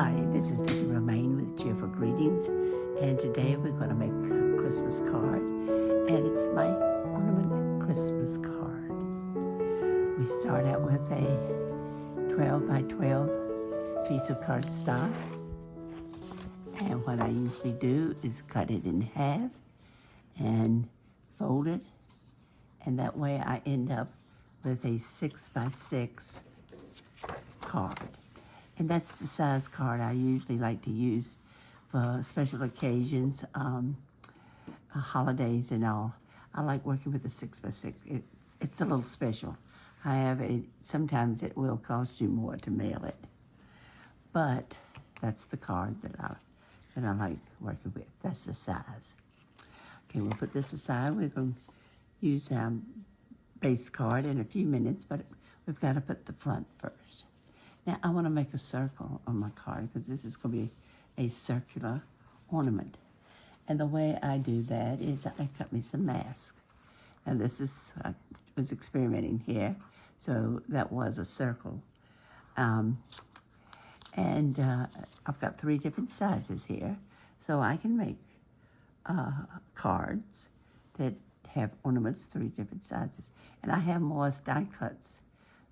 Hi, this is Vicki Romaine with Cheerful Greetings, and today we're going to make a Christmas card, and it's my Ornament Christmas card. We start out with a 12 by 12 piece of cardstock, and what I usually do is cut it in half and fold it, and that way I end up with a 6 by 6 card. And that's the size card I usually like to use for special occasions, holidays and all. I like working with a 6 by 6. It's a little special. Sometimes it will cost you more to mail it, but that's the card that I like working with. That's the size. Okay, we'll put this aside. We're going to use our base card in a few minutes, but we've got to put the front first. Now, I want to make a circle on my card because this is going to be a circular ornament. And the way I do that is I cut me some masks. And I was experimenting here, so that was a circle. I've got 3 different sizes here, so I can make cards that have ornaments, 3 different sizes. And I have more die cuts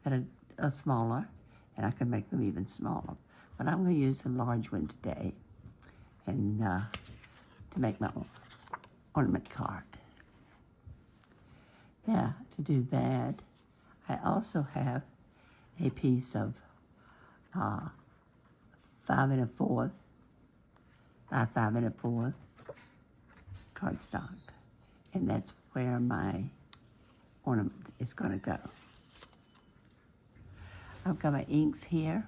that are smaller, and I can make them even smaller. But I'm going to use a large one today and to make my ornament card. Now, to do that, I also have a piece of 5 1/4 by 5 1/4 cardstock, and that's where my ornament is going to go. I've got my inks here,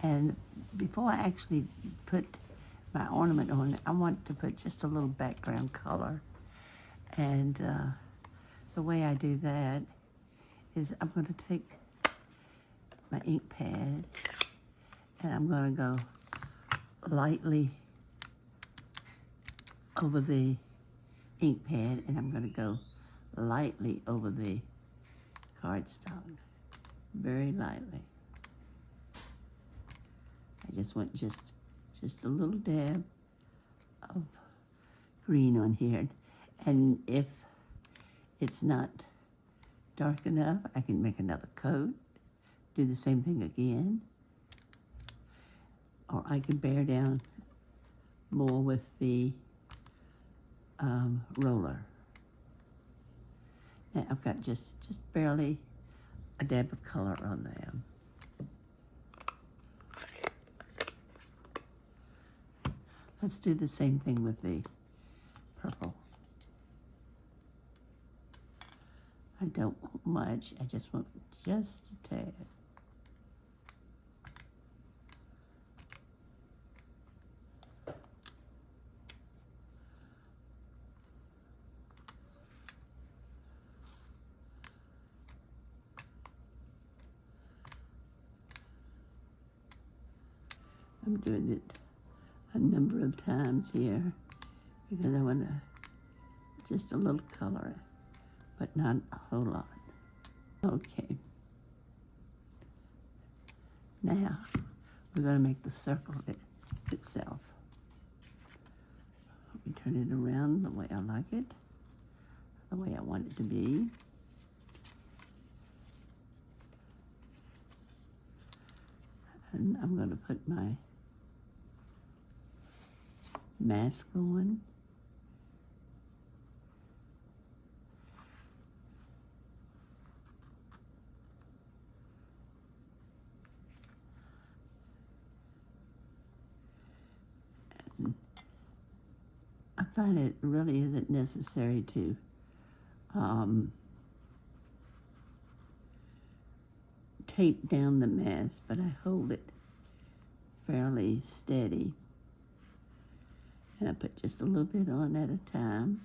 and before I actually put my ornament on, I want to put just a little background color. And the way I do that is I'm going to take my ink pad and I'm going to go lightly over the ink pad, and I'm going to go lightly over the cardstock. Very lightly. I just want just a little dab of green on here. And if it's not dark enough, I can make another coat, do the same thing again. Or I can bear down more with the roller. Now I've got just barely a dab of color on them. Let's do the same thing with the purple. I don't want much, I just want just a tad. I'm doing it a number of times here because I want just a little color, but not a whole lot. Okay. Now, we're going to make the circle itself. We turn it around the way I like it, the way I want it to be. And I'm going to put my mask on. And I find it really isn't necessary to tape down the mask, but I hold it fairly steady. And I put just a little bit on at a time.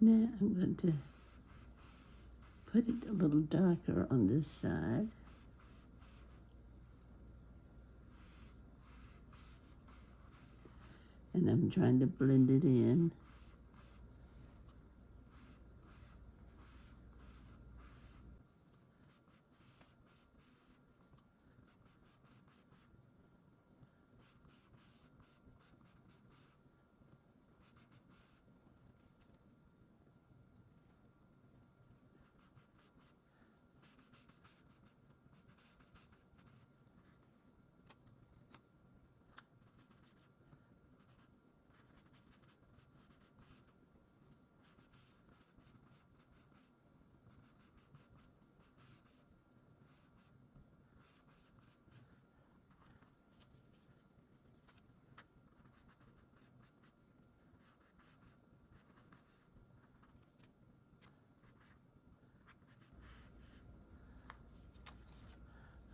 Now I'm going to put it a little darker on this side. And I'm trying to blend it in.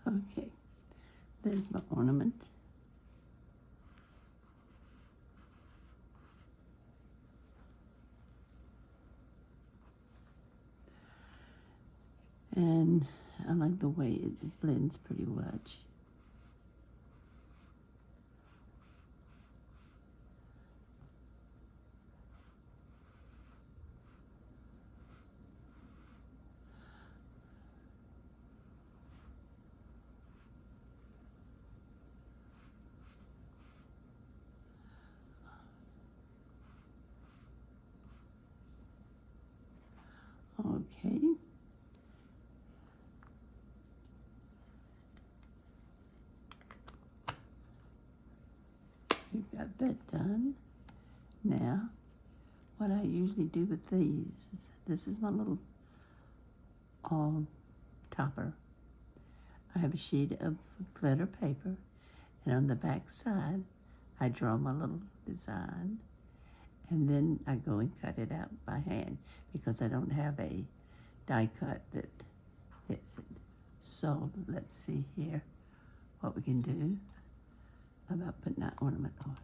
Okay, there's my ornament. And I like the way it blends pretty much. Okay. We've got that done. Now, what I usually do with these is, this is my little topper. I have a sheet of glitter paper, and on the back side, I draw my little design, and then I go and cut it out by hand because I don't have a die cut that fits it. So let's see here what we can do about putting that ornament on.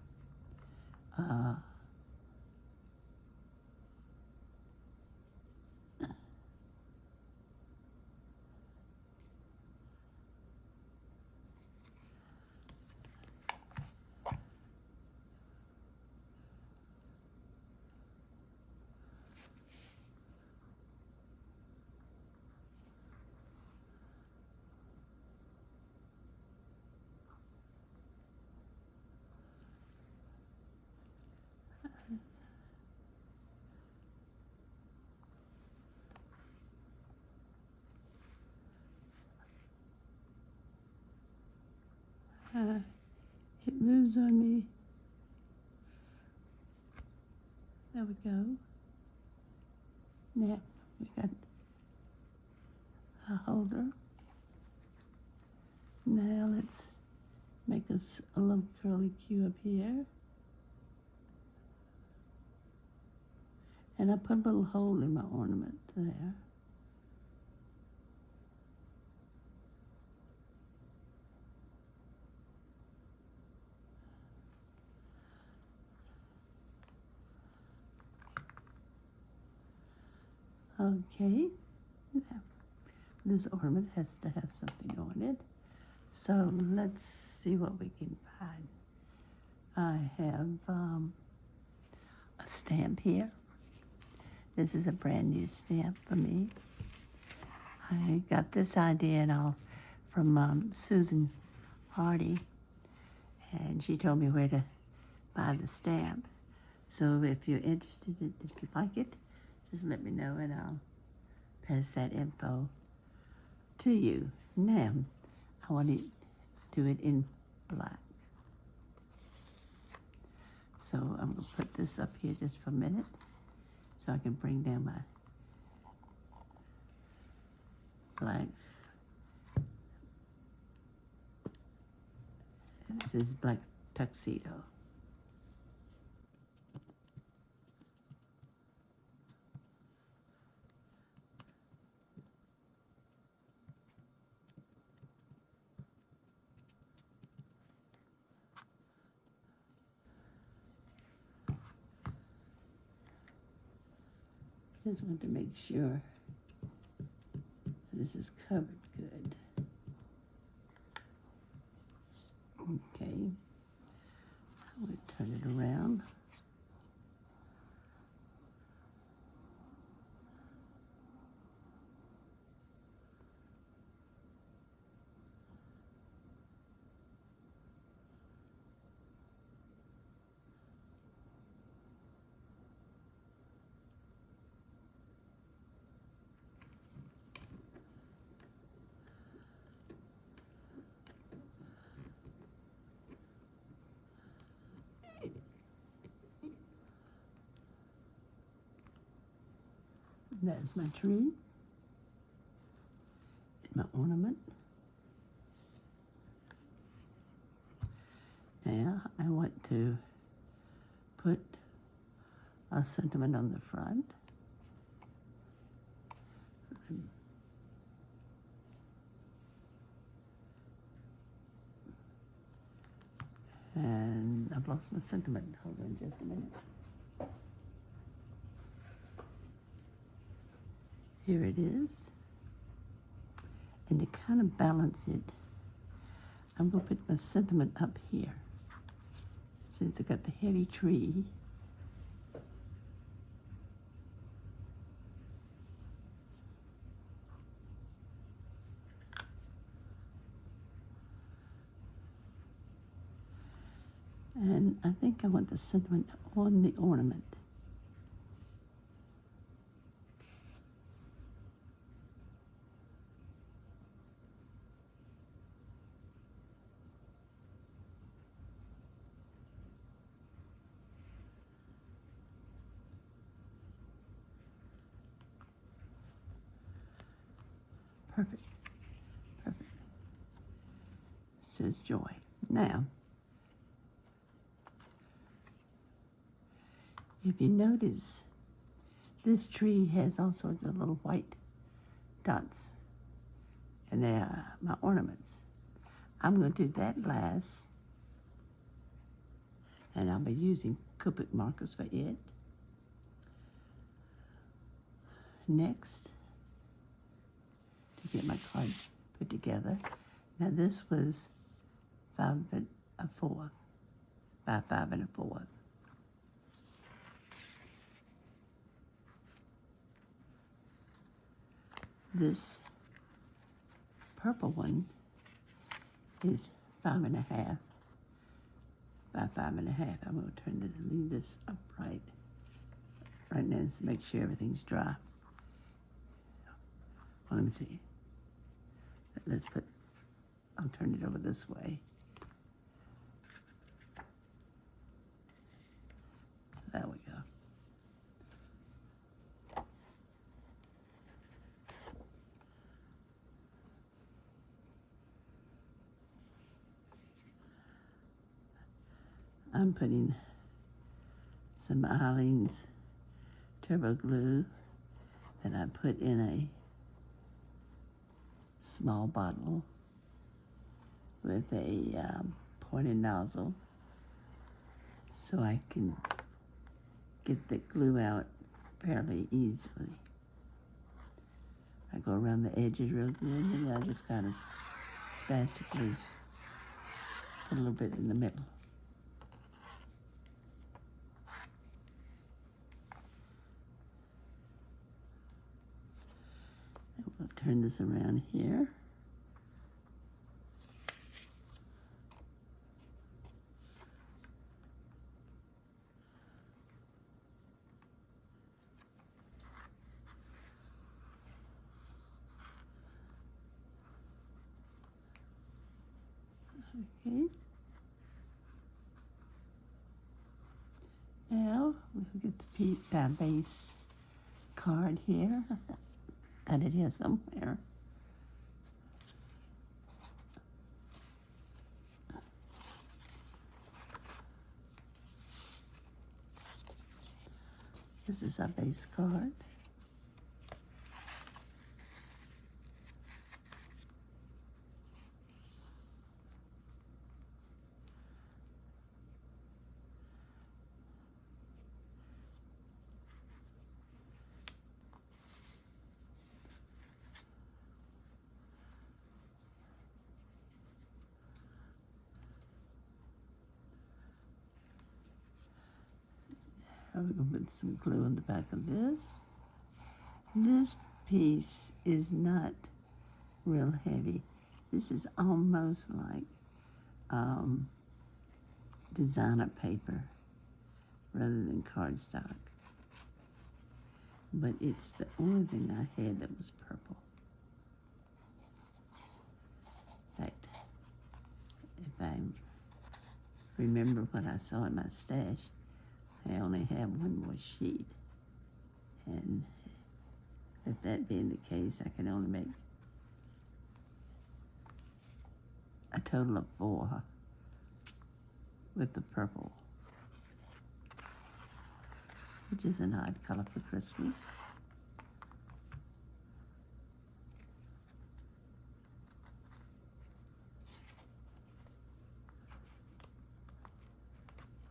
It moves on me. There we go. Now we got a holder. Now let's make us a little curly Q up here. And I put a little hole in my ornament there. Okay, now this ornament has to have something on it. So let's see what we can find. I have a stamp here. This is a brand new stamp for me. I got this idea and all from Susan Hardy, and she told me where to buy the stamp. So if you're interested, if you like it, just let me know and I'll pass that info to you. Now, I want to do it in black. So I'm going to put this up here just for a minute so I can bring down my black. This is black tuxedo. Just want to make sure this is covered good. Okay, I'm going to turn it around. That's my tree and my ornament. Now I want to put a sentiment on the front. And I've lost my sentiment. Hold on just a minute. Here it is. And to kind of balance it, I'm going to put my sentiment up here. Since I got the heavy tree, and I think I want the sentiment on the ornament. Perfect. Perfect. Says joy. Now, if you notice, this tree has all sorts of little white dots, and they are my ornaments. I'm going to do that last, and I'll be using Copic markers for it. Next, to get my card put together. Now this was 5 1/4 by 5 1/4. This purple one is 5 1/2 by 5 1/2. I'm going to leave this upright right now to make sure everything's dry. Well, let me see. I'll turn it over this way. There we go. I'm putting some Eileen's turbo glue that I put in a small bottle with a pointed nozzle so I can get the glue out fairly easily. I go around the edges real good, and I just kind of spastically put a little bit in the middle. And we'll turn this around here. Okay. Now we'll get the base card here. Got it here somewhere. This is our base card. I'm going to put some glue on the back of this. This piece is not real heavy. This is almost like designer paper rather than cardstock. But it's the only thing I had that was purple. In fact, if I remember what I saw in my stash, I only have one more sheet. And with that being the case, I can only make a total of 4 with the purple, which is an odd color for Christmas.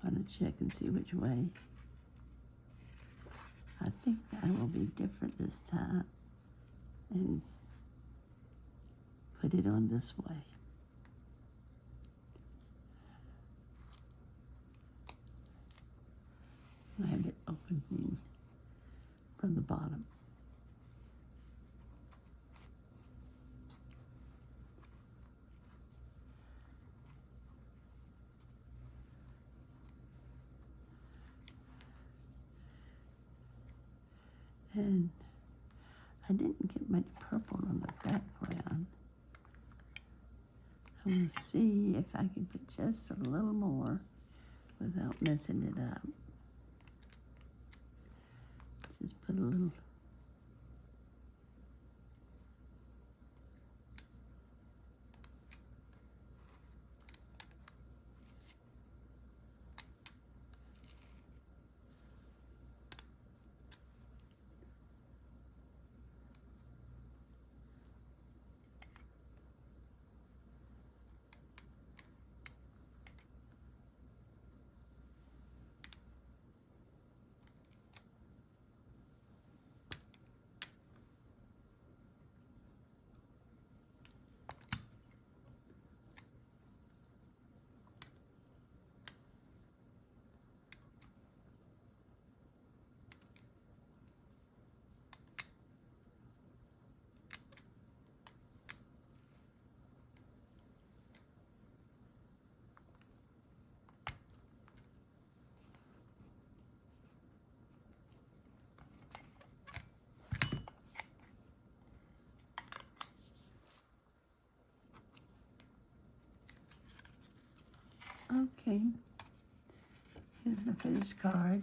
I'm going to check and see which way. I think I will be different this time and put it on this way. I have it opening from the bottom. And I didn't get much purple on the background. I'm going to see if I can put just a little more without messing it up. Just put a little. Okay, here's the finished card.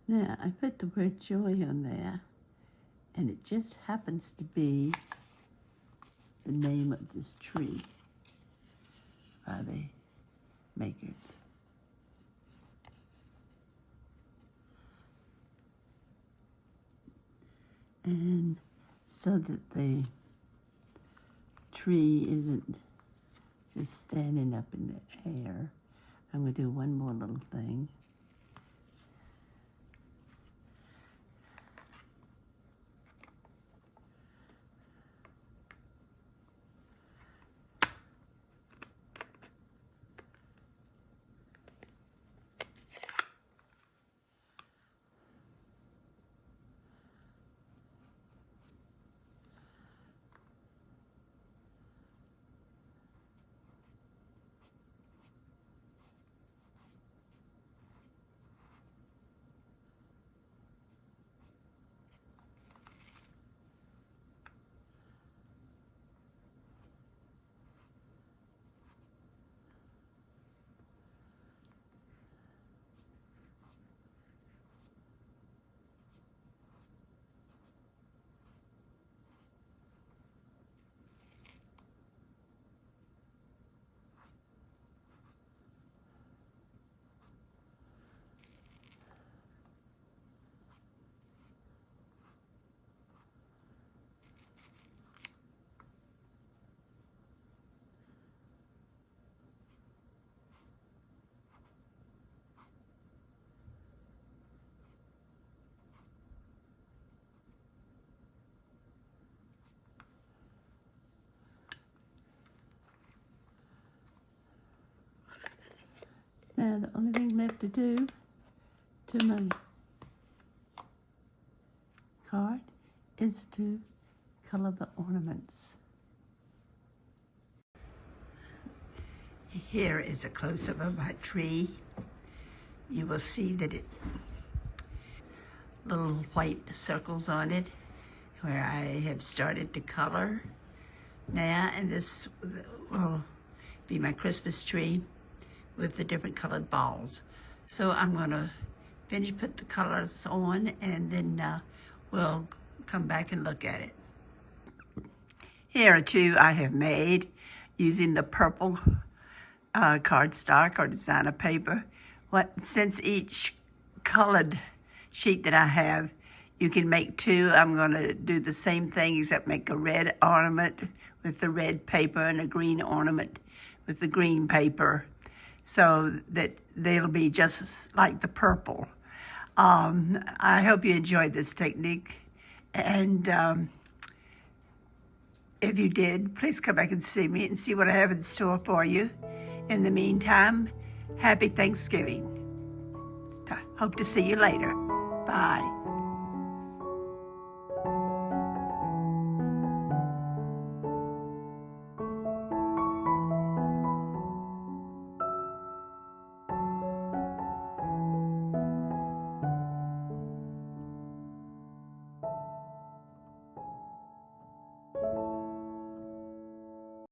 Now, I put the word joy on there, and it just happens to be the name of this tree by the makers. And so that the tree isn't just standing up in the air, I'm going to do one more little thing. Now the only thing left to do to my card is to color the ornaments. Here is a close-up of my tree. You will see that it little white circles on it where I have started to color now, and this will be my Christmas tree with the different colored balls. So I'm gonna put the colors on, and then we'll come back and look at it. Here are two I have made using the purple cardstock or designer paper. Since each colored sheet that I have, you can make two. I'm gonna do the same thing except make a red ornament with the red paper and a green ornament with the green paper, so that they'll be just like the purple. I hope you enjoyed this technique, and if you did, please come back and see me and see what I have in store for you. In the meantime, happy Thanksgiving. Hope to see you later. Bye.